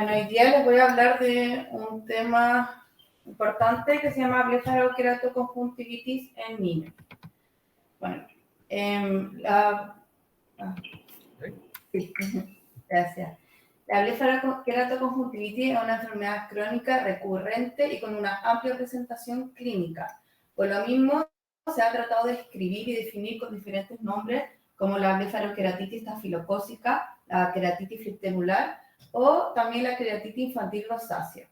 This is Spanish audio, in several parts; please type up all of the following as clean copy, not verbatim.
Bueno, hoy día les voy a hablar de un tema importante que se llama blefaroqueratoconjuntivitis en niños. Bueno, sí, gracias. La blefaroqueratoconjuntivitis es una enfermedad crónica recurrente y con una amplia presentación clínica. Por lo mismo, se ha tratado de escribir y definir con diferentes nombres, como la blefaroqueratitis estafilocócica, la queratitis fibrocelular o también la queratitis infantil rosácea.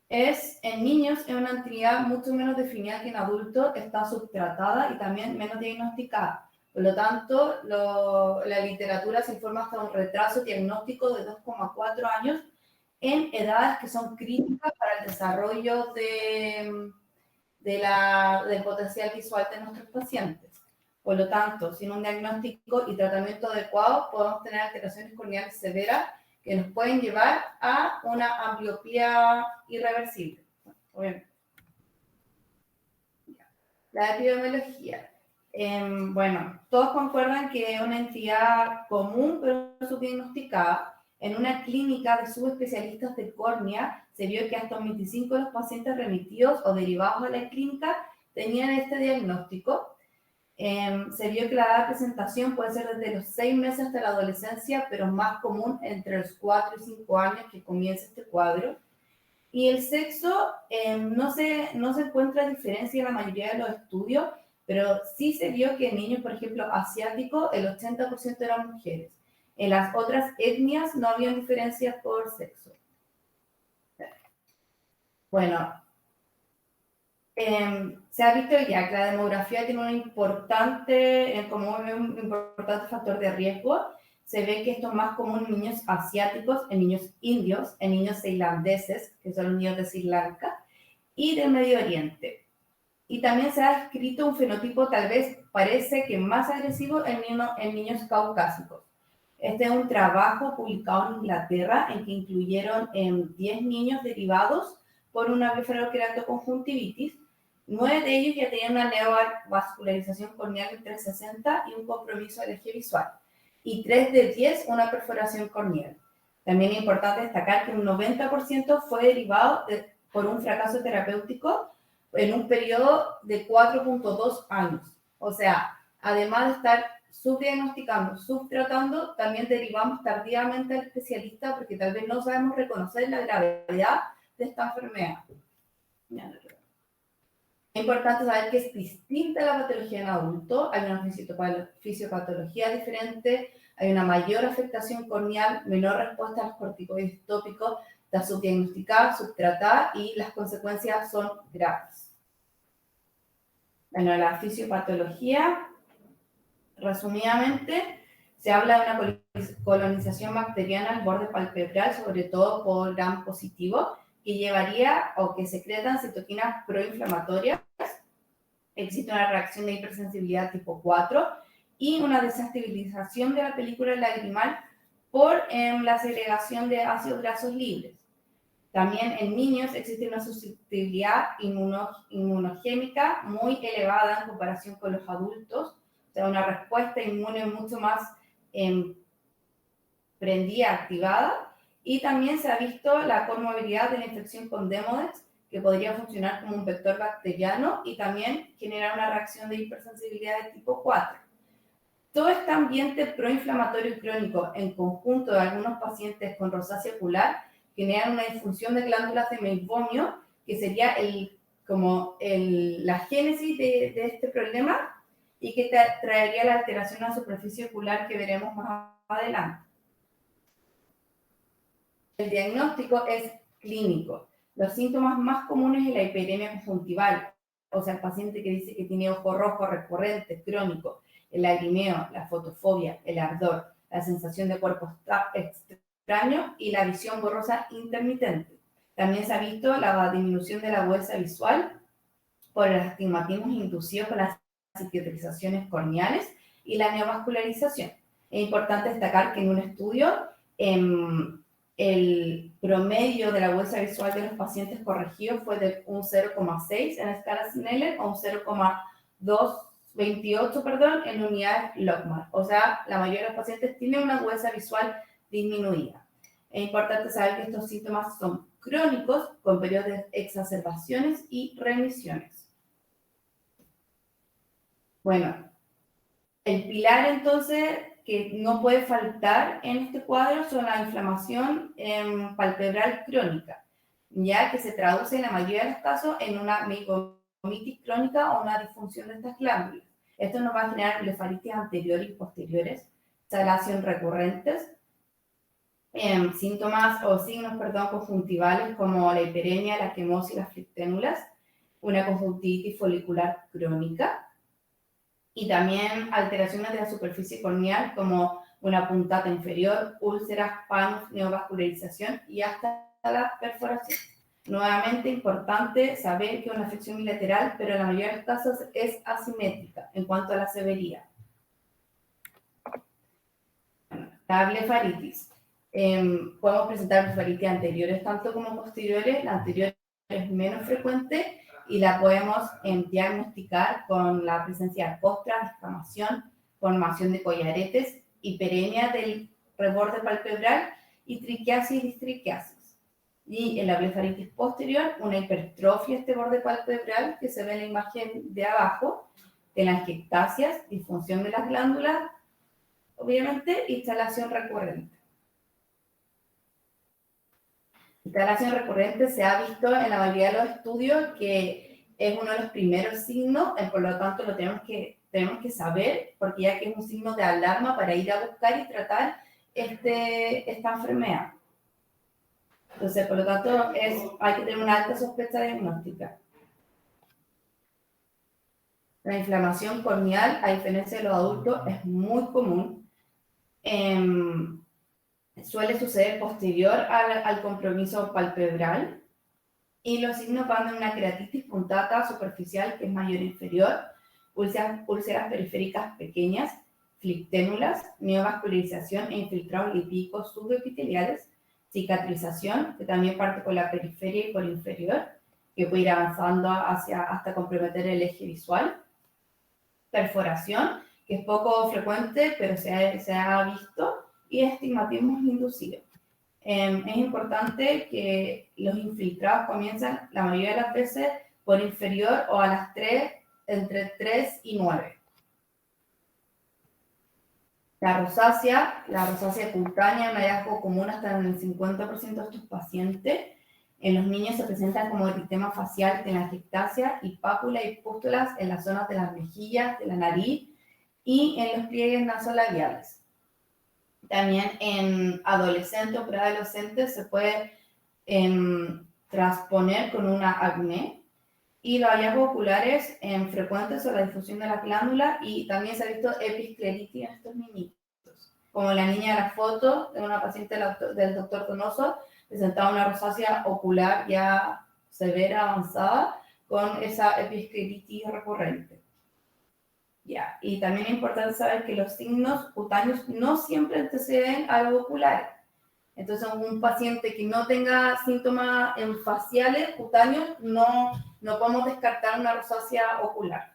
En niños es una entidad mucho menos definida que en adultos, está subtratada y también menos diagnosticada. Por lo tanto, la literatura se informa hasta un retraso diagnóstico de 2,4 años en edades que son críticas para el desarrollo del potencial visual de nuestros pacientes. Por lo tanto, sin un diagnóstico y tratamiento adecuado, podemos tener alteraciones corneales severas que nos pueden llevar a una ambliopía irreversible. Obviamente. La epidemiología. Bueno, todos concuerdan que es una entidad común pero subdiagnosticada. En una clínica de subespecialistas de córnea se vio que hasta un 25 de los pacientes remitidos o derivados a la clínica tenían este diagnóstico. Se vio que la edad de presentación puede ser desde los 6 meses hasta la adolescencia, pero más común entre los 4 y 5 años que comienza este cuadro. Y el sexo, no se encuentra diferencia en la mayoría de los estudios, pero sí se vio que en niños, por ejemplo, asiáticos, el 80% eran mujeres. En las otras etnias no había diferencias por sexo. Bueno, se ha visto ya que la demografía tiene un importante factor de riesgo. Se ve que esto es más común en niños asiáticos, en niños indios, en niños tailandeses, que son los niños de Sri Lanka, y del Medio Oriente. Y también se ha descrito un fenotipo tal vez parece que más agresivo en niños caucásicos. Este es un trabajo publicado en Inglaterra en que incluyeron 10 niños derivados por una blefaroqueratoconjuntivitis. 9 de ellos ya tenían una neovascularización corneal en 360 y un compromiso del eje visual. Y 3 de 10 una perforación corneal. También es importante destacar que un 90% fue derivado por un fracaso terapéutico en un periodo de 4.2 años. O sea, además de estar subdiagnosticando, subtratando, también derivamos tardíamente al especialista porque tal vez no sabemos reconocer la gravedad de esta enfermedad. Es importante saber que es distinta la patología en adulto, hay una fisiopatología diferente, hay una mayor afectación corneal, menor respuesta a los corticoides tópicos, está subdiagnosticada, subtratada y las consecuencias son graves. Bueno, la fisiopatología, resumidamente, se habla de una colonización bacteriana al borde palpebral, sobre todo por Gram positivo, que llevaría o que secretan citoquinas proinflamatorias. Existe una reacción de hipersensibilidad tipo 4 y una desestabilización de la película lagrimal por la segregación de ácidos grasos libres. También en niños existe una susceptibilidad inmunogénica muy elevada en comparación con los adultos, o sea, una respuesta inmune mucho más prendida, activada. Y también se ha visto la comorbilidad de la infección con Demodex, que podría funcionar como un vector bacteriano y también generar una reacción de hipersensibilidad de tipo 4. Todo este ambiente proinflamatorio y crónico, en conjunto de algunos pacientes con rosácea ocular, generan una disfunción de glándulas de Meibomian, que sería la génesis de este problema y que traería la alteración a la superficie ocular que veremos más adelante. El diagnóstico es clínico. Los síntomas más comunes es la hiperemia conjuntival, o sea, el paciente que dice que tiene ojo rojo recurrente, crónico, el lagrimeo, la fotofobia, el ardor, la sensación de cuerpo extraño y la visión borrosa intermitente. También se ha visto la disminución de la agudeza visual por el astigmatismo inducido por las cicatrizaciones corneales y la neovascularización. Es importante destacar que en un estudio el promedio de la agudeza visual de los pacientes corregidos fue de un 0,6 en la escala Snellen o un 0,228 en unidades Logmar. O sea, la mayoría de los pacientes tienen una agudeza visual disminuida. Es importante saber que estos síntomas son crónicos, con periodos de exacerbaciones y remisiones. Bueno, el pilar entonces que no puede faltar en este cuadro son la inflamación palpebral crónica, ya que se traduce en la mayoría de los casos en una meibomitis crónica o una disfunción de estas glándulas. Esto nos va a generar blefaritis anteriores y posteriores, salación recurrentes, síntomas o signos, conjuntivales como la hiperemia, la quemosis y las flicténulas, una conjuntivitis folicular crónica, y también alteraciones de la superficie corneal como una puntata inferior, úlceras, panos, neovascularización y hasta la perforación. Nuevamente, importante saber que es una afección bilateral, pero en la mayoría de los casos es asimétrica en cuanto a la severidad. La blefaritis. Podemos presentar blefaritis anteriores tanto como posteriores. La anterior es menos frecuente y la podemos diagnosticar con la presencia de costras, descamación, formación de collaretes, hiperemia del reborde palpebral y triquiasis y distriquiasis. Y en la blefaritis posterior, una hipertrofia de este borde palpebral que se ve en la imagen de abajo, telangiectasias, disfunción de las glándulas, obviamente, instalación recurrente. Instalación recurrente se ha visto en la mayoría de los estudios que es uno de los primeros signos, por lo tanto lo tenemos que saber, porque ya que es un signo de alarma para ir a buscar y tratar esta enfermedad. Entonces, por lo tanto, hay que tener una alta sospecha diagnóstica. La inflamación corneal, a diferencia de los adultos, es muy común. Suele suceder posterior al compromiso palpebral y los signos van de una queratitis puntata superficial que es mayor e inferior, úlceras periféricas pequeñas, flicténulas, neovascularización e infiltrados lipídicos subepiteliales, cicatrización, que también parte por la periferia y por inferior, que puede ir avanzando hasta comprometer el eje visual, perforación, que es poco frecuente, pero se ha visto, y estigmatismo inducido. Es importante que los infiltrados comiencen la mayoría de las veces por inferior o a las 3, entre 3 y 9. La rosácea cutánea, un hallazgo común hasta en el 50% de estos pacientes. En los niños se presentan como eritema facial, telangiectasia y pápula y pústulas en las zonas de las mejillas, de la nariz y en los pliegues nasolabiales. También en adolescentes o preadolescentes se puede transponer con una acné. Y los hallazgos oculares frecuentes son la difusión de la glándula y también se ha visto episcleritis en estos niñitos. Como la niña de la foto de una paciente del doctor Donoso, presentaba una rosácea ocular ya severa, avanzada, con esa episcleritis recurrente. Ya, y también es importante saber que los signos cutáneos no siempre anteceden a los oculares. Entonces, un paciente que no tenga síntomas faciales, cutáneos, no podemos descartar una rosácea ocular.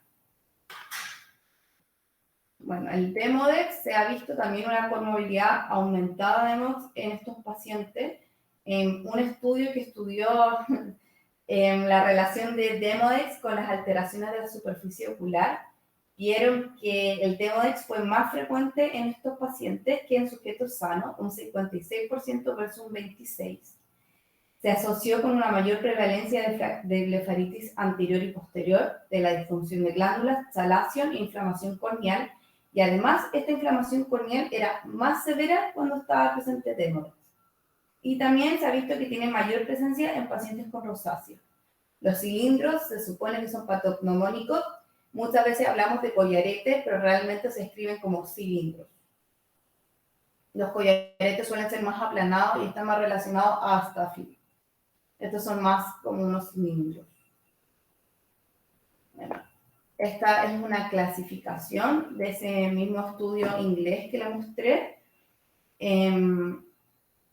Bueno, el Demodex se ha visto también una comorbilidad aumentada en estos pacientes. En un estudio que estudió la relación de Demodex con las alteraciones de la superficie ocular, vieron que el Demodex fue más frecuente en estos pacientes que en sujetos sanos, un 56% versus un 26%. Se asoció con una mayor prevalencia de blefaritis anterior y posterior, de la disfunción de glándulas, salación e inflamación corneal, y además esta inflamación corneal era más severa cuando estaba presente Demodex. Y también se ha visto que tiene mayor presencia en pacientes con rosácea. Los cilindros se supone que son patognomónicos. Muchas veces hablamos de collaretes, pero realmente se escriben como cilindros. Los collaretes suelen ser más aplanados y están más relacionados a Staphylococcus. Estos son más como unos cilindros. Bueno, esta es una clasificación de ese mismo estudio inglés que le mostré.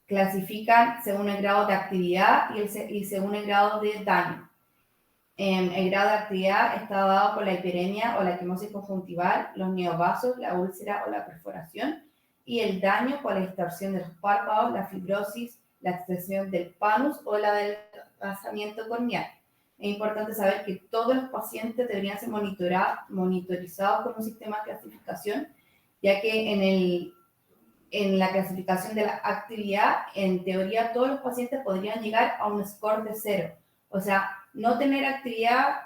Clasifican según el grado de actividad y según el grado de daño. El grado de actividad está dado por la hiperemia o la quemosis conjuntival, los neovasos, la úlcera o la perforación, y el daño por la distorsión de los párpados, la fibrosis, la extensión del panus o el adelgazamiento corneal. Es importante saber que todos los pacientes deberían ser monitorizados con un sistema de clasificación, ya que en la clasificación de la actividad, en teoría, todos los pacientes podrían llegar a un score de 0. O sea, no tener actividad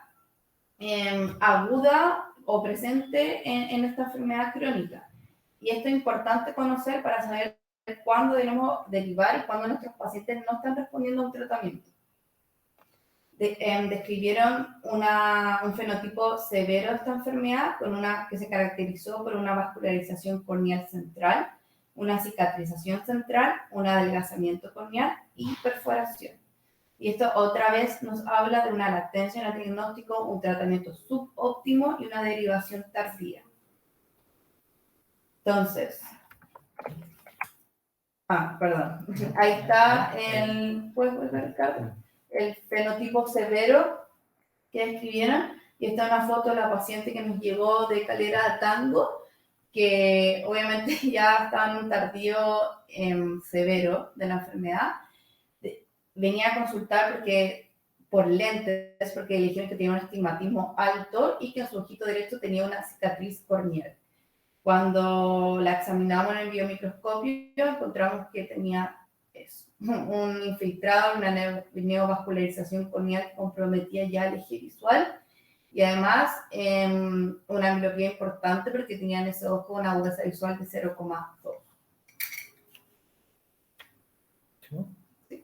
aguda o presente en esta enfermedad crónica. Y esto es importante conocer para saber cuándo debemos derivar y cuándo nuestros pacientes no están respondiendo a un tratamiento. Describieron un fenotipo severo de esta enfermedad que se caracterizó por una vascularización corneal central, una cicatrización central, un adelgazamiento corneal y perforación. Y esto otra vez nos habla de una latencia en el diagnóstico, un tratamiento subóptimo y una derivación tardía. Entonces, perdón, ahí está ¿puedes volver, Ricardo? El fenotipo severo que describieron, y esta es una foto de la paciente que nos llegó de Calera a Tango, que obviamente ya estaba en un tardío severo de la enfermedad. Venía a consultar por lentes, porque le dijeron que tenía un astigmatismo alto y que en su ojito derecho tenía una cicatriz corneal. Cuando la examinamos en el biomicroscopio, encontramos que tenía un infiltrado, una neovascularización corneal que comprometía ya el eje visual y además una miopía importante porque tenía en ese ojo una agudeza visual de 0,2. Sí,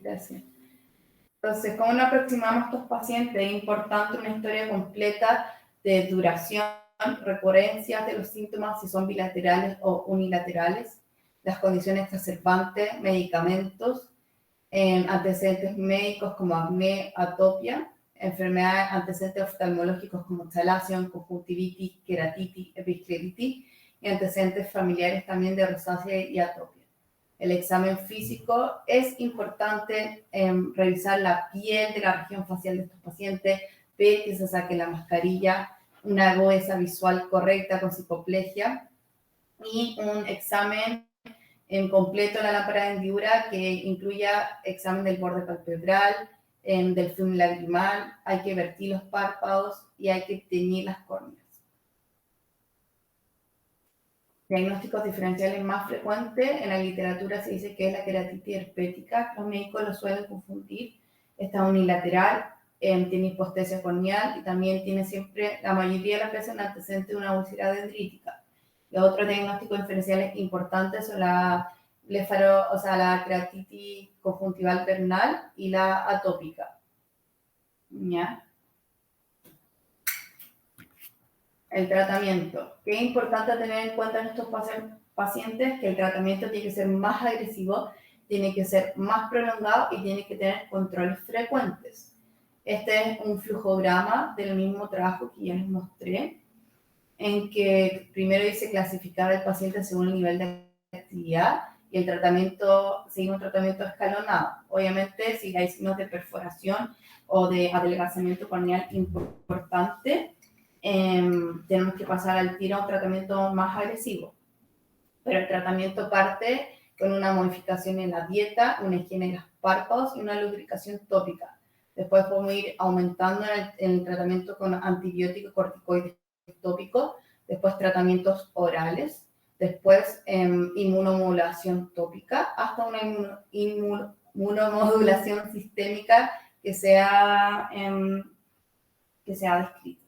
gracias. Entonces, ¿cómo nos aproximamos a estos pacientes? Es importante una historia completa de duración, recurrencias de los síntomas, si son bilaterales o unilaterales, las condiciones exacerbantes, medicamentos, antecedentes médicos como acné, atopia, enfermedades, antecedentes oftalmológicos como chalación, conjuntivitis, queratitis, episcleritis y antecedentes familiares también de rosácea y atopia. El examen físico es importante revisar la piel de la región facial de estos pacientes, ver que se saque la mascarilla, una agudeza visual correcta con cicoplegia y un examen completo de la lámpara de hendidura que incluya examen del borde palpebral, del film lagrimal, hay que vertir los párpados y hay que teñir las córneas. Diagnósticos diferenciales más frecuentes, en la literatura se dice que es la queratitis herpética, los médicos lo suelen confundir, está unilateral, tiene hipostesia corneal y también tiene siempre, la mayoría de las veces, un antecedente de una úlcera dendrítica. Los otros diagnósticos diferenciales importantes son la queratitis conjuntival vernal y la atópica. ¿Ya? El tratamiento. ¿Qué es importante tener en cuenta en estos pacientes? Que el tratamiento tiene que ser más agresivo, tiene que ser más prolongado y tiene que tener controles frecuentes. Este es un flujograma del mismo trabajo que ya les mostré, en que primero dice clasificar al paciente según el nivel de actividad y el tratamiento, seguir un tratamiento escalonado. Obviamente, si hay signos de perforación o de adelgazamiento corneal importante, tenemos que pasar al tiro a un tratamiento más agresivo. Pero el tratamiento parte con una modificación en la dieta, una higiene de los párpados y una lubricación tópica. Después podemos ir aumentando en el tratamiento con antibióticos corticoides tópicos, después tratamientos orales, después inmunomodulación tópica, hasta una inmunomodulación sistémica que sea descrita.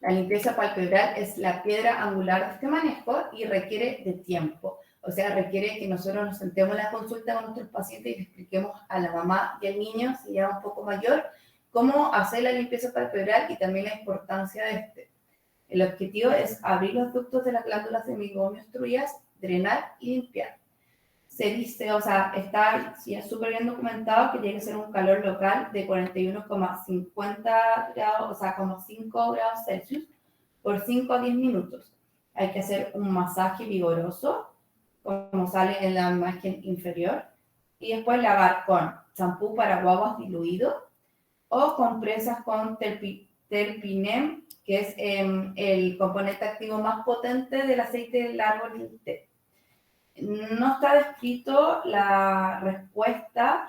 La limpieza palpebral es la piedra angular de este manejo y requiere de tiempo. O sea, requiere que nosotros nos sentemos en la consulta con nuestros pacientes y le expliquemos a la mamá y al niño, si ya un poco mayor, cómo hacer la limpieza palpebral y también la importancia de este. El objetivo es abrir los ductos de las glándulas semigomio obstruidas, drenar y limpiar. Se dice, o sea, está súper bien documentado que tiene que ser un calor local de 41,50 grados, o sea, como 5 grados Celsius por 5 a 10 minutos. Hay que hacer un masaje vigoroso, como sale en la imagen inferior, y después lavar con champú para guaguas diluido o compresas con terpinem, que es el componente activo más potente del aceite del árbol del té. No está descrito la respuesta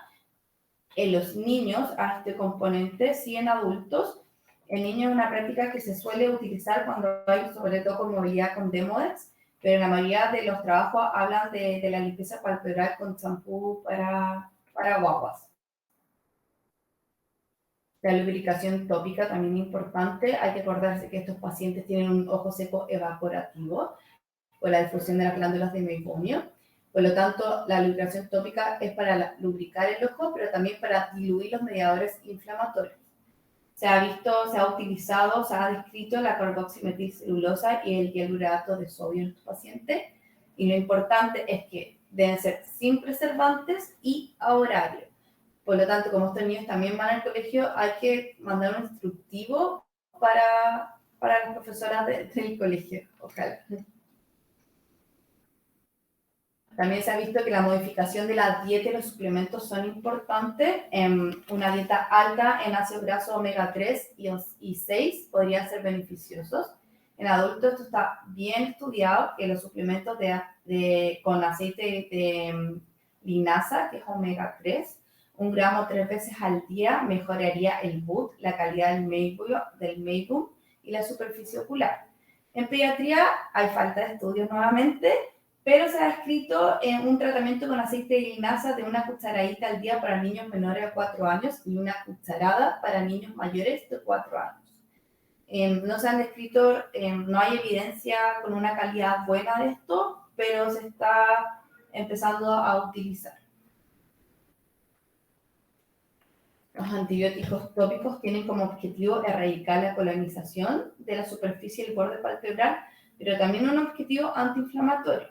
en los niños a este componente, sí en adultos. En niños es una práctica que se suele utilizar cuando hay, sobre todo con movilidad con Demodex, pero en la mayoría de los trabajos hablan de la limpieza palpebral con champú para guaguas. La lubricación tópica también es importante. Hay que acordarse que estos pacientes tienen un ojo seco evaporativo o la difusión de las glándulas de meibomio. Por lo tanto, la lubricación tópica es para lubricar el ojo, pero también para diluir los mediadores inflamatorios. Se ha visto, se ha utilizado, se ha descrito la carboximetilcelulosa y el hialurato de sodio en estos pacientes. Y lo importante es que deben ser sin preservantes y a horario. Por lo tanto, como estos niños también van al colegio, hay que mandar un instructivo para las profesoras del colegio, ojalá. También se ha visto que la modificación de la dieta y los suplementos son importantes. Una dieta alta en ácidos grasos omega 3 y 6 podrían ser beneficiosos. En adultos esto está bien estudiado, que los suplementos con aceite de linaza, que es omega 3, 1 gramo 3 veces al día mejoraría el BUT, la calidad del meibum y la superficie ocular. En pediatría hay falta de estudios nuevamente, pero se ha escrito en un tratamiento con aceite de linaza de una cucharadita al día para niños menores a 4 años y una cucharada para niños mayores de 4 años. No se han descrito, no hay evidencia con una calidad buena de esto, pero se está empezando a utilizar. Los antibióticos tópicos tienen como objetivo erradicar la colonización de la superficie del borde palpebral, pero también un objetivo antiinflamatorio.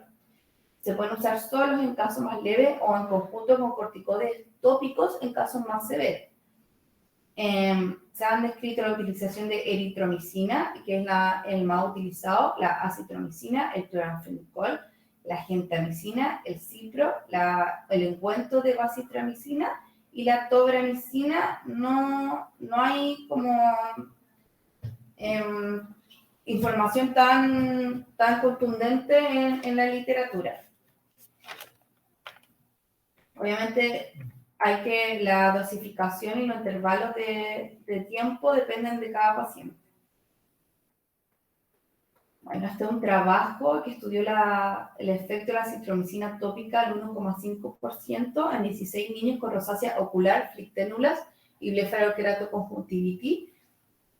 Se pueden usar solos en casos más leves o en conjunto con corticoides tópicos en casos más severos. Se han descrito la utilización de eritromicina, que es el más utilizado, la acitromicina, el cloranfenicol, la gentamicina, el cipro, el ungüento de bacitramicina y la tobramicina. No hay como información tan contundente en la literatura. Obviamente la dosificación y los intervalos de tiempo dependen de cada paciente. Bueno, este es un trabajo que estudió el efecto de la acitromicina tópica al 1,5% en 16 niños con rosácea ocular, flicténulas y blefaroqueratoconjuntivitis.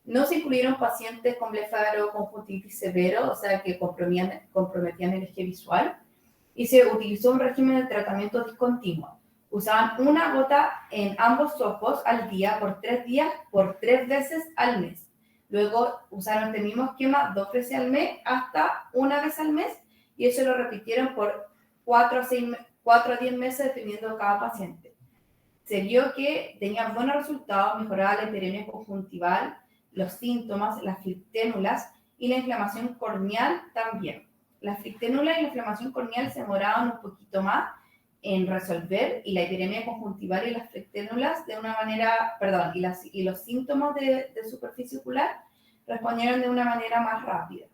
No se incluyeron pacientes con blefaroconjuntivitis severo, o sea, que comprometían el eje visual, y se utilizó un régimen de tratamiento discontinuo. Usaban una gota en ambos ojos al día por 3 días, por 3 veces al mes. Luego usaron este mismo esquema 2 veces al mes hasta 1 vez al mes, y eso lo repitieron por 4 a 10 meses dependiendo de cada paciente. Se vio que tenían buenos resultados, mejoraba la hiperemia conjuntival, los síntomas, las flicténulas y la inflamación corneal también. Las flicténulas y la inflamación corneal se demoraban un poquito más en resolver, y la hiperemia conjuntival y las flicténulas de una manera, y los síntomas de superficie ocular respondieron de una manera más rápida.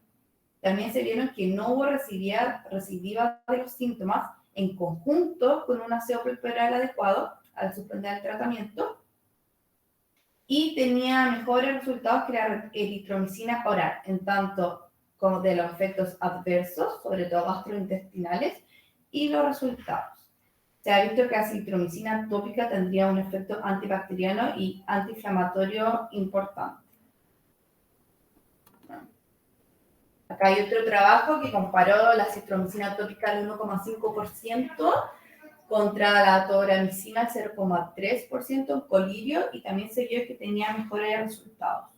También se vieron que no hubo recidiva de los síntomas en conjunto con un aseo palpebral adecuado al suspender el tratamiento, y tenía mejores resultados que la eritromicina oral, en tanto como de los efectos adversos, sobre todo gastrointestinales, y los resultados. Se ha visto que la acitromicina tópica tendría un efecto antibacteriano y antiinflamatorio importante. Acá hay otro trabajo que comparó la acitromicina tópica al 1,5% contra la tobramicina al 0,3% en colirio, y también se vio que tenía mejores resultados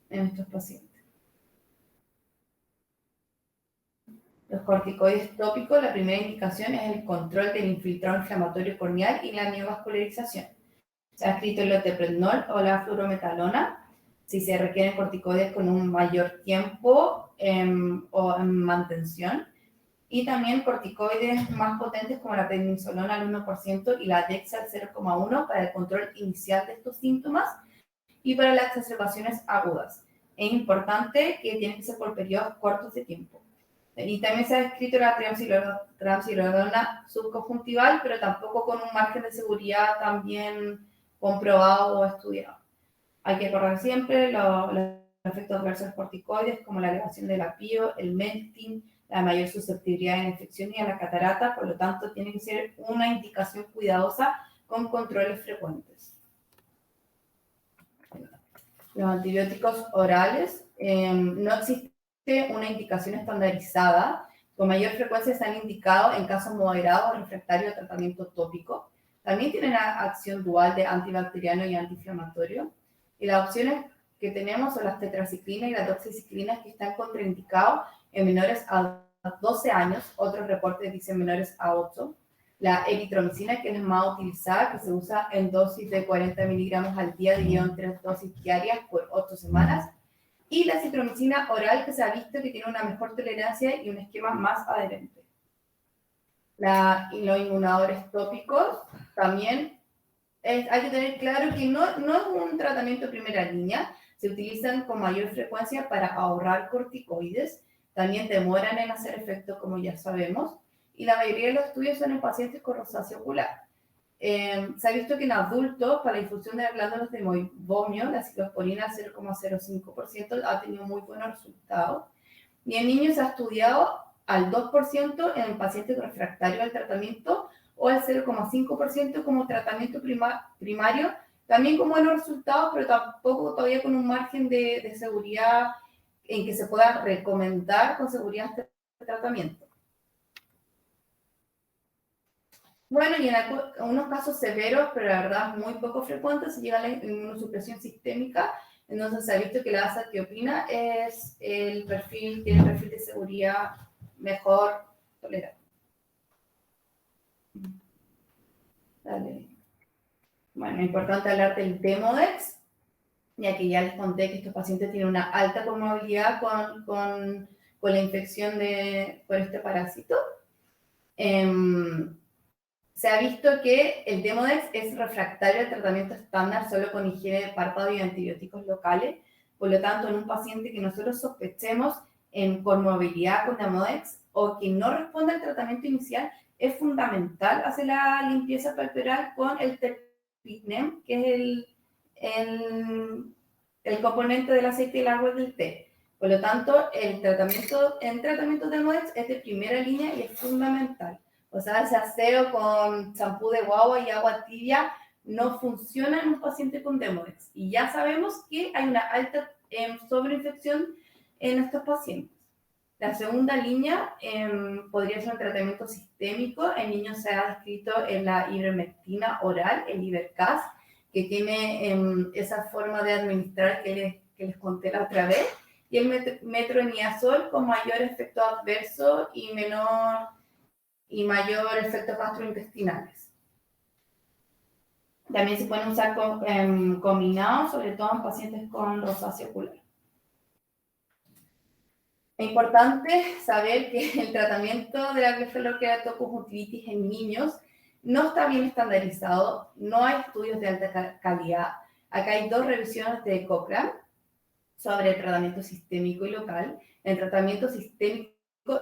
en estos pacientes. Los corticoides tópicos, la primera indicación es el control del infiltrado inflamatorio corneal y la neovascularización. Se ha escrito el loteprednol o la fluorometalona, si se requieren corticoides con un mayor tiempo o en mantención. Y también corticoides más potentes como la prednisolona al 1% y la dexa al 0,1% para el control inicial de estos síntomas. y para las exacerbaciones agudas. Es importante que tiene que ser por periodos cortos de tiempo. Y también se ha descrito la triamcinolona subconjuntival, pero tampoco con un margen de seguridad también comprobado o estudiado. Hay que recordar siempre los efectos adversos corticoides, como la elevación del apío, el melting, la mayor susceptibilidad a la infección y a la catarata, por lo tanto, tiene que ser una indicación cuidadosa con controles frecuentes. Los antibióticos orales, no existe una indicación estandarizada. Con mayor frecuencia están indicados en casos moderados o refractarios a tratamiento tópico. También tienen acción dual de antibacteriano y antiinflamatorio. Y las opciones que tenemos son las tetraciclinas y las doxiciclinas, que están contraindicados en menores a 12 años. Otros reportes dicen menores a 8. La eritromicina, que es más utilizada, que se usa en dosis de 40 miligramos al día, dividido en 3 dosis diarias por 8 semanas. Y la citromicina oral, que se ha visto que tiene una mejor tolerancia y un esquema más adherente. Los inmunadores tópicos también hay que tener claro que no es un tratamiento de primera línea. Se utilizan con mayor frecuencia para ahorrar corticoides. También demoran en hacer efecto, como ya sabemos. Y la mayoría de los estudios son en pacientes con rosácea ocular. Se ha visto que en adultos, para la difusión de las glándulas de meiomio, la ciclosporina 0,05% ha tenido muy buenos resultados. Y en niños se ha estudiado al 2% en pacientes refractarios al tratamiento, o al 0,5% como tratamiento primario, también con buenos resultados, pero tampoco todavía con un margen de seguridad en que se pueda recomendar con seguridad este tratamiento. Bueno, y en algunos casos severos, pero la verdad muy poco frecuentes, se llega a la inmunosupresión sistémica. Entonces se ha visto que la azathioprina tiene el perfil de seguridad mejor tolerado. Dale. Bueno, es importante hablar del Demodex, ya que ya les conté que estos pacientes tienen una alta comorbilidad con la infección por este parásito. Se ha visto que el Demodex es refractario al tratamiento estándar solo con higiene de párpado y antibióticos locales. Por lo tanto, en un paciente que nosotros sospechemos en comorbilidad con Demodex o que no responde al tratamiento inicial, es fundamental hacer la limpieza palpebral con el terpignem, que es el componente del aceite y el agua del té. Por lo tanto, el tratamiento de Demodex es de primera línea y es fundamental. O sea, ese aseo con champú de guagua y agua tibia no funciona en un paciente con Demodex. Y ya sabemos que hay una alta sobreinfección en estos pacientes. La segunda línea podría ser un tratamiento sistémico. En niños se ha descrito en la ivermectina oral, el Ibercaz, que tiene esa forma de administrar que les conté la otra vez. Y el metronidazol con mayor efecto adverso y mayor efectos gastrointestinales. También se pueden usar combinados, sobre todo en pacientes con rosácea ocular. Es importante saber que el tratamiento de la blefaroqueratoconjuntivitis en niños no está bien estandarizado, no hay estudios de alta calidad. Acá hay 2 revisiones de Cochrane sobre el tratamiento sistémico y local. En tratamiento sistémico,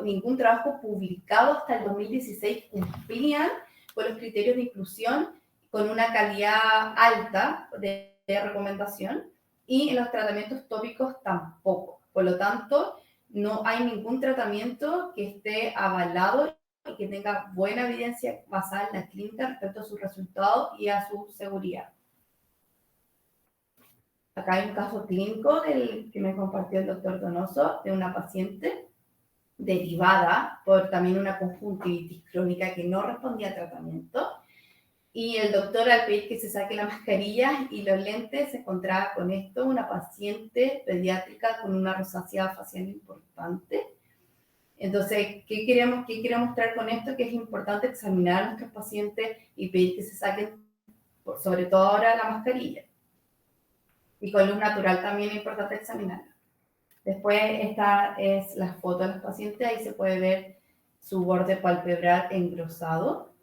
ningún trabajo publicado hasta el 2016 cumplían con los criterios de inclusión con una calidad alta de recomendación, y en los tratamientos tópicos tampoco. Por lo tanto, no hay ningún tratamiento que esté avalado y que tenga buena evidencia basada en la clínica respecto a sus resultados y a su seguridad. Acá hay un caso clínico que me compartió el doctor Donoso, de una paciente derivada por también una conjuntivitis crónica que no respondía al tratamiento. Y el doctor, al pedir que se saque la mascarilla y los lentes, se encontraba con esto, una paciente pediátrica con una rosácea facial importante. Entonces, ¿qué quería mostrar con esto? Que es importante examinar a nuestros pacientes y pedir que se saquen, sobre todo ahora, la mascarilla. Y con luz natural también es importante examinarla. Después, esta es la foto de los pacientes. Ahí se puede ver su borde palpebral engrosado,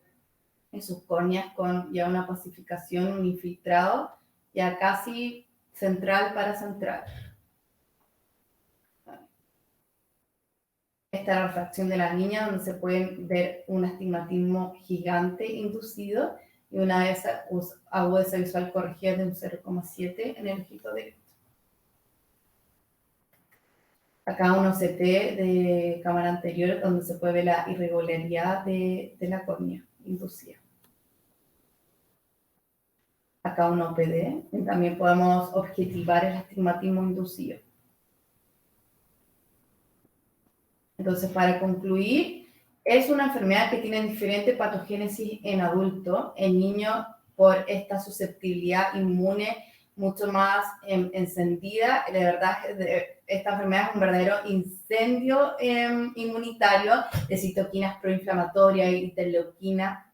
en sus córneas con ya una pacificación, un infiltrado, ya casi central para central. Esta es la refracción de la niña, donde se pueden ver un astigmatismo gigante inducido y una agudeza visual corregida de un 0,7 en el ojito derecho. Acá un OCT de cámara anterior, donde se puede ver la irregularidad de la córnea inducida. Acá un OPD, y también podemos objetivar el astigmatismo inducido. Entonces, para concluir, es una enfermedad que tiene diferente patogénesis en adultos, en niños por esta susceptibilidad inmune mucho más encendida. De verdad, esta enfermedad es un verdadero incendio inmunitario de citoquinas proinflamatorias y interleuquinas.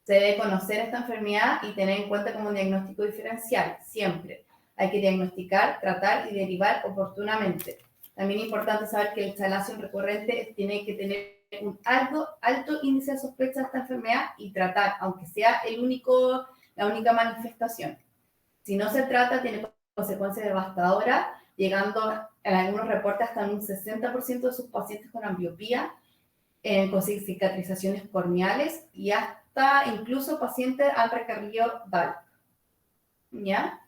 Se debe conocer esta enfermedad y tener en cuenta como un diagnóstico diferencial, siempre. Hay que diagnosticar, tratar y derivar oportunamente. También es importante saber que la instalación recurrente tiene que tener un alto índice de sospecha de esta enfermedad y tratar, aunque sea la única manifestación. Si no se trata, tiene consecuencias devastadoras, llegando en algunos reportes hasta en un 60% de sus pacientes con ambliopía, con cicatrizaciones corneales y hasta incluso pacientes han requerido DALP. ¿Ya?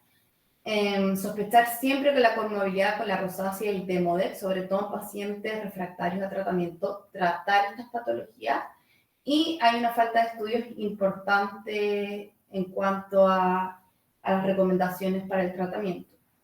Sospechar siempre que la comorbilidad con la rosácea y el Demodex, sobre todo en pacientes refractarios a tratamiento, tratar estas patologías. Y hay una falta de estudios importante en cuanto a las recomendaciones para el tratamiento.